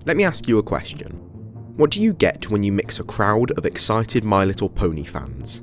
Let me ask you a question. What do you get when you mix a crowd of excited My Little Pony fans,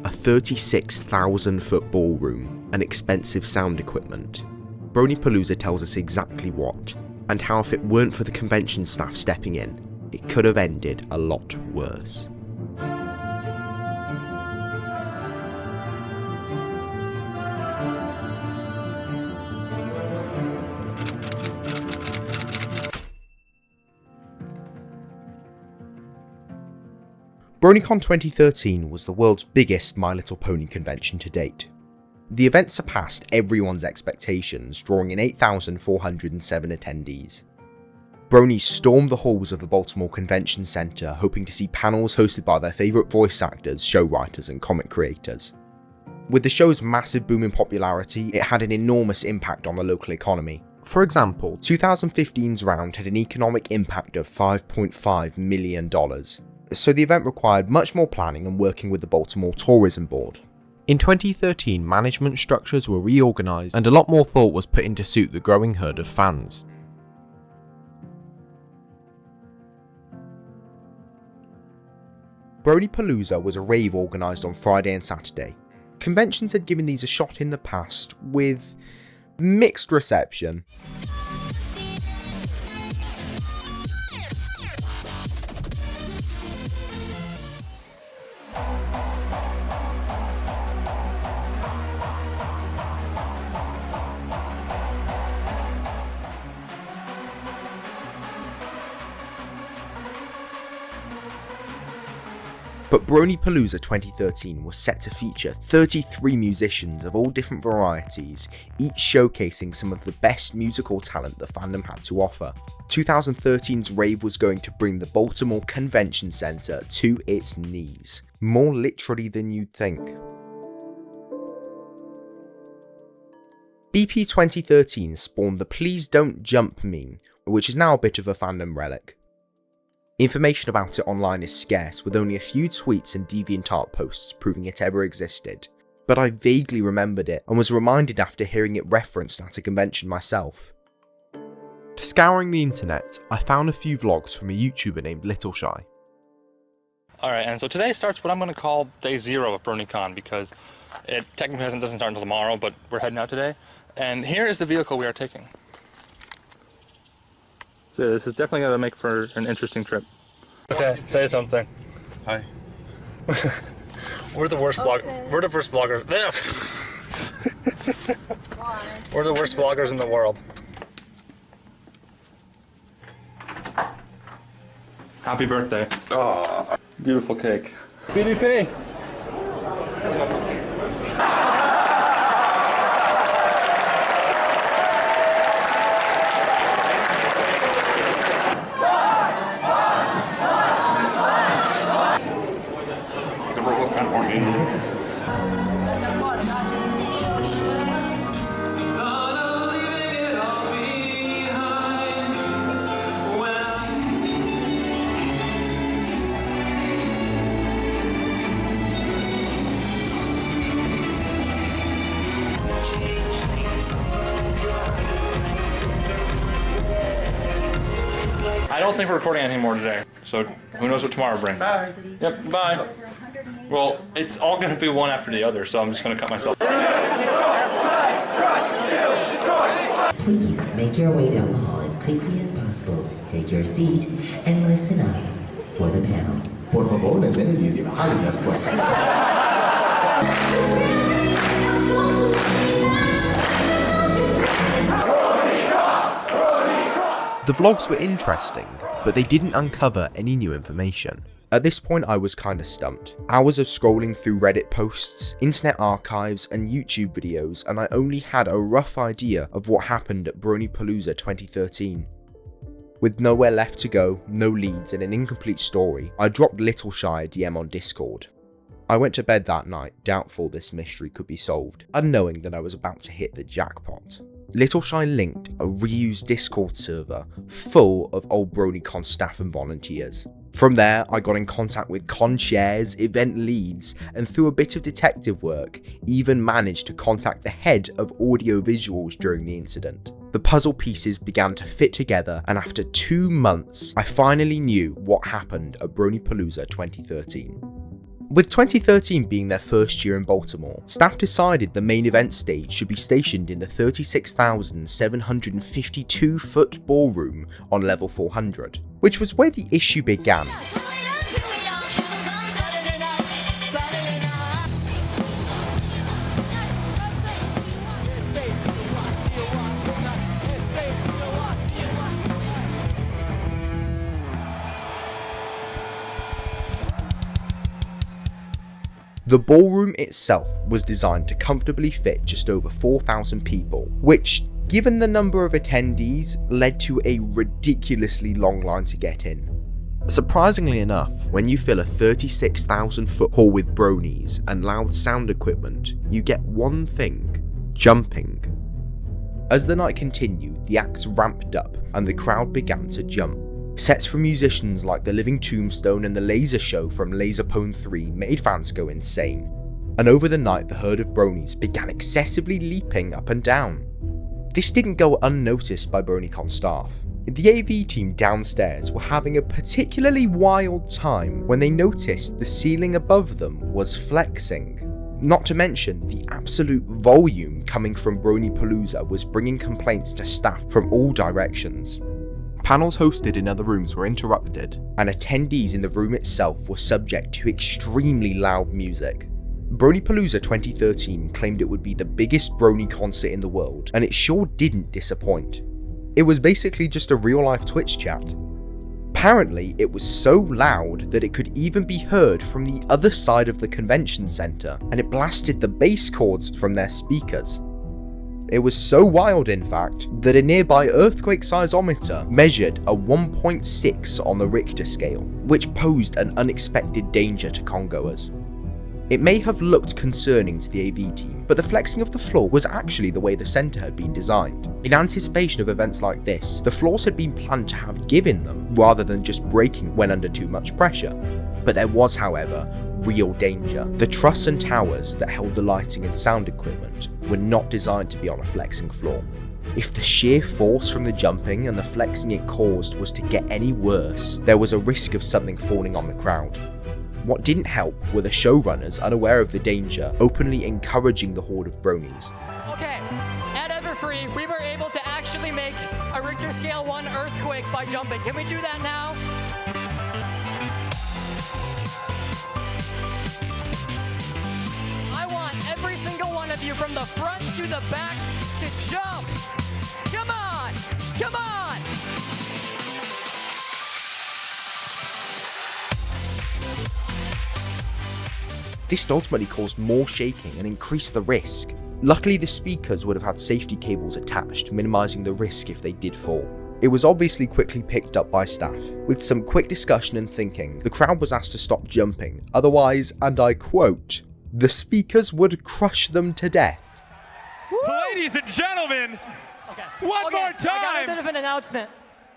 a 36,000 foot ballroom, and expensive sound equipment? BronyPalooza tells us exactly what, and how if it weren't for the convention staff stepping in, it could have ended a lot worse. BronyCon 2013 was the world's biggest My Little Pony convention to date. The event surpassed everyone's expectations, drawing in 8,407 attendees. Bronies stormed the halls of the Baltimore Convention Center, hoping to see panels hosted by their favourite voice actors, show writers, and comic creators. With the show's massive boom in popularity, it had an enormous impact on the local economy. For example, 2015's round had an economic impact of $5.5 million. So the event required much more planning and working with the Baltimore Tourism Board. In 2013, management structures were reorganised and a lot more thought was put into suit the growing herd of fans. BronyPalooza was a rave organised on Friday and Saturday. Conventions had given these a shot in the past, with mixed reception. But BronyPalooza 2013 was set to feature 33 musicians of all different varieties, each showcasing some of the best musical talent the fandom had to offer. 2013's Rave was going to bring the Baltimore Convention Center to its knees, more literally than you'd think. BP 2013 spawned the Please Don't Jump meme, which is now a bit of a fandom relic. Information about it online is scarce, with only a few tweets and DeviantArt posts proving it ever existed, but I vaguely remembered it and was reminded after hearing it referenced at a convention myself. Scouring the internet, I found a few vlogs from a YouTuber named LittleshyFiM. Alright, and so today starts what I'm going to call day 0 of BronyCon, because it technically doesn't start until tomorrow, but we're heading out today. And here is the vehicle we are taking. So this is definitely going to make for an interesting trip. Okay, say something. Hi. We're the worst vloggers. We're the worst vloggers. We're the worst vloggers in the world. Happy birthday. Oh, beautiful cake. BDP. Let's go. I don't think we're recording anything more today, so who knows what tomorrow brings. Bye. Yep, bye. Well, it's all going to be one after the other, so I'm just going to cut myself. Please make your way down the hall as quickly as possible. Take your seat and listen up for the panel. Por favor, deben de bajar las puertas. The vlogs were interesting, but they didn't uncover any new information. At this point I was kinda stumped. Hours of scrolling through Reddit posts, internet archives and YouTube videos, and I only had a rough idea of what happened at BronyPalooza 2013. With nowhere left to go, no leads and an incomplete story, I dropped LittleshyFiM a DM on Discord. I went to bed that night, doubtful this mystery could be solved, unknowing that I was about to hit the jackpot. LittleshyFiM linked a reused Discord server full of old BronyCon staff and volunteers. From there, I got in contact with con chairs, event leads, and through a bit of detective work, even managed to contact the head of audio visuals during the incident. The puzzle pieces began to fit together, and after 2 months, I finally knew what happened at BronyPalooza 2013. With 2013 being their first year in Baltimore, staff decided the main event stage should be stationed in the 36,752-foot ballroom on level 400, which was where the issue began. The ballroom itself was designed to comfortably fit just over 4,000 people, which, given the number of attendees, led to a ridiculously long line to get in. Surprisingly enough, when you fill a 36,000-foot hall with bronies and loud sound equipment, you get one thing: jumping. As the night continued, the acts ramped up and the crowd began to jump. Sets from musicians like the Living Tombstone and the Laser Show from Laserpone 3 made fans go insane, and over the night the herd of bronies began excessively leaping up and down. This didn't go unnoticed by BronyCon staff. The AV team downstairs were having a particularly wild time when they noticed the ceiling above them was flexing. Not to mention, the absolute volume coming from BronyPalooza was bringing complaints to staff from all directions. Panels hosted in other rooms were interrupted, and attendees in the room itself were subject to extremely loud music. BronyPalooza 2013 claimed it would be the biggest Brony concert in the world, and it sure didn't disappoint. It was basically just a real-life Twitch chat. Apparently, it was so loud that it could even be heard from the other side of the convention center, and it blasted the bass chords from their speakers. It was so wild, in fact, that a nearby earthquake seismometer measured a 1.6 on the Richter scale, which posed an unexpected danger to congoers. It may have looked concerning to the AV team, but the flexing of the floor was actually the way the centre had been designed. In anticipation of events like this, the floors had been planned to have give in them, rather than just breaking when under too much pressure. But there was, however, real danger. The truss and towers that held the lighting and sound equipment were not designed to be on a flexing floor. If the sheer force from the jumping and the flexing it caused was to get any worse, there was a risk of something falling on the crowd. What didn't help were the showrunners, unaware of the danger, openly encouraging the horde of bronies. Okay, at Everfree, we were able to actually make a Richter scale 1 earthquake by jumping. Can we do that now? I want every single one of you from the front to the back to jump. Come on, come on. This ultimately caused more shaking and increased the risk. Luckily, the speakers would have had safety cables attached, minimizing the risk if they did fall. It was obviously quickly picked up by staff. With some quick discussion and thinking, the crowd was asked to stop jumping, otherwise, and I quote, "the speakers would crush them to death." Woo! Ladies and gentlemen, one more time! I got a bit of an announcement.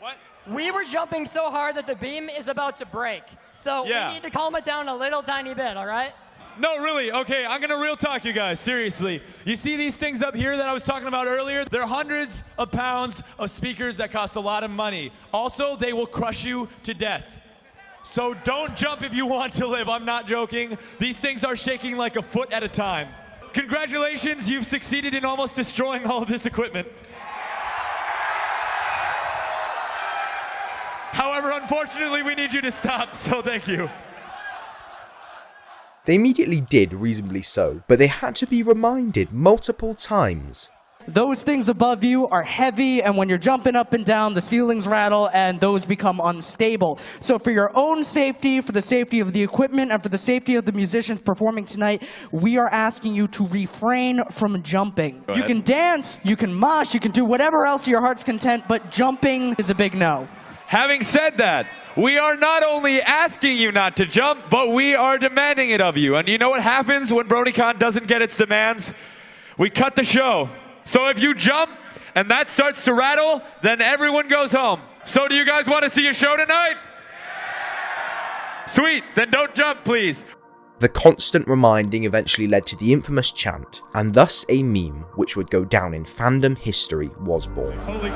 What? We were jumping so hard that the beam is about to break. So we need to calm it down a little tiny bit, all right? No, really, okay, I'm gonna real talk you guys, seriously. You see these things up here that I was talking about earlier? They're hundreds of pounds of speakers that cost a lot of money. Also, they will crush you to death. So don't jump if you want to live, I'm not joking. These things are shaking like a foot at a time. Congratulations, you've succeeded in almost destroying all of this equipment. However, unfortunately, we need you to stop, so thank you. They immediately did, reasonably so, but they had to be reminded multiple times. Those things above you are heavy, and when you're jumping up and down, the ceilings rattle, and those become unstable. So for your own safety, for the safety of the equipment, and for the safety of the musicians performing tonight, we are asking you to refrain from jumping. You can dance, you can mosh, you can do whatever else to your heart's content, but jumping is a big no. Having said that, we are not only asking you not to jump, but we are demanding it of you. And you know what happens when BronyCon doesn't get its demands? We cut the show. So if you jump and that starts to rattle, then everyone goes home. So do you guys want to see a show tonight? Sweet, then don't jump, please. The constant reminding eventually led to the infamous chant, and thus a meme which would go down in fandom history was born. Holy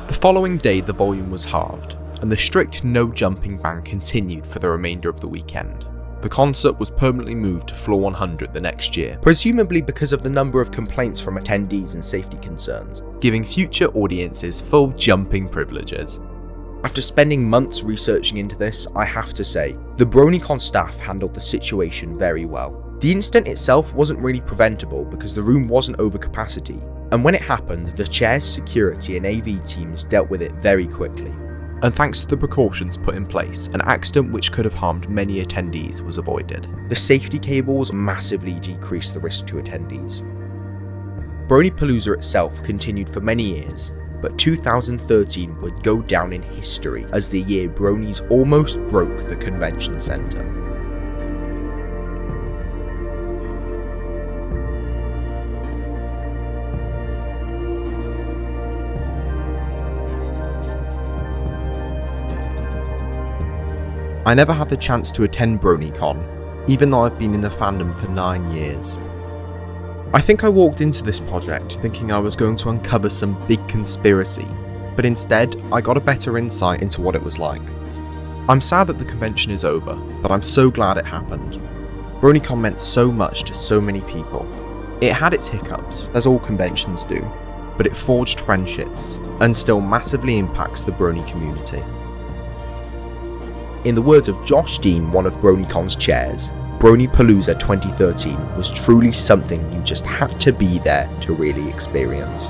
The following day the volume was halved, and the strict no jumping ban continued for the remainder of the weekend. The concert was permanently moved to floor 100 the next year, presumably because of the number of complaints from attendees and safety concerns, giving future audiences full jumping privileges. After spending months researching into this, I have to say, the BronyCon staff handled the situation very well. The incident itself wasn't really preventable because the room wasn't over capacity, and when it happened, the chair's security and AV teams dealt with it very quickly. And thanks to the precautions put in place, an accident which could have harmed many attendees was avoided. The safety cables massively decreased the risk to attendees. BronyPalooza itself continued for many years, but 2013 would go down in history as the year Bronies almost broke the convention centre. I never had the chance to attend BronyCon, even though I've been in the fandom for 9 years. I think I walked into this project thinking I was going to uncover some big conspiracy, but instead I got a better insight into what it was like. I'm sad that the convention is over, but I'm so glad it happened. BronyCon meant so much to so many people. It had its hiccups, as all conventions do, but it forged friendships, and still massively impacts the Brony community. In the words of Imjoshdean, one of BronyCon's chairs, BronyPalooza 2013 was truly something you just had to be there to really experience.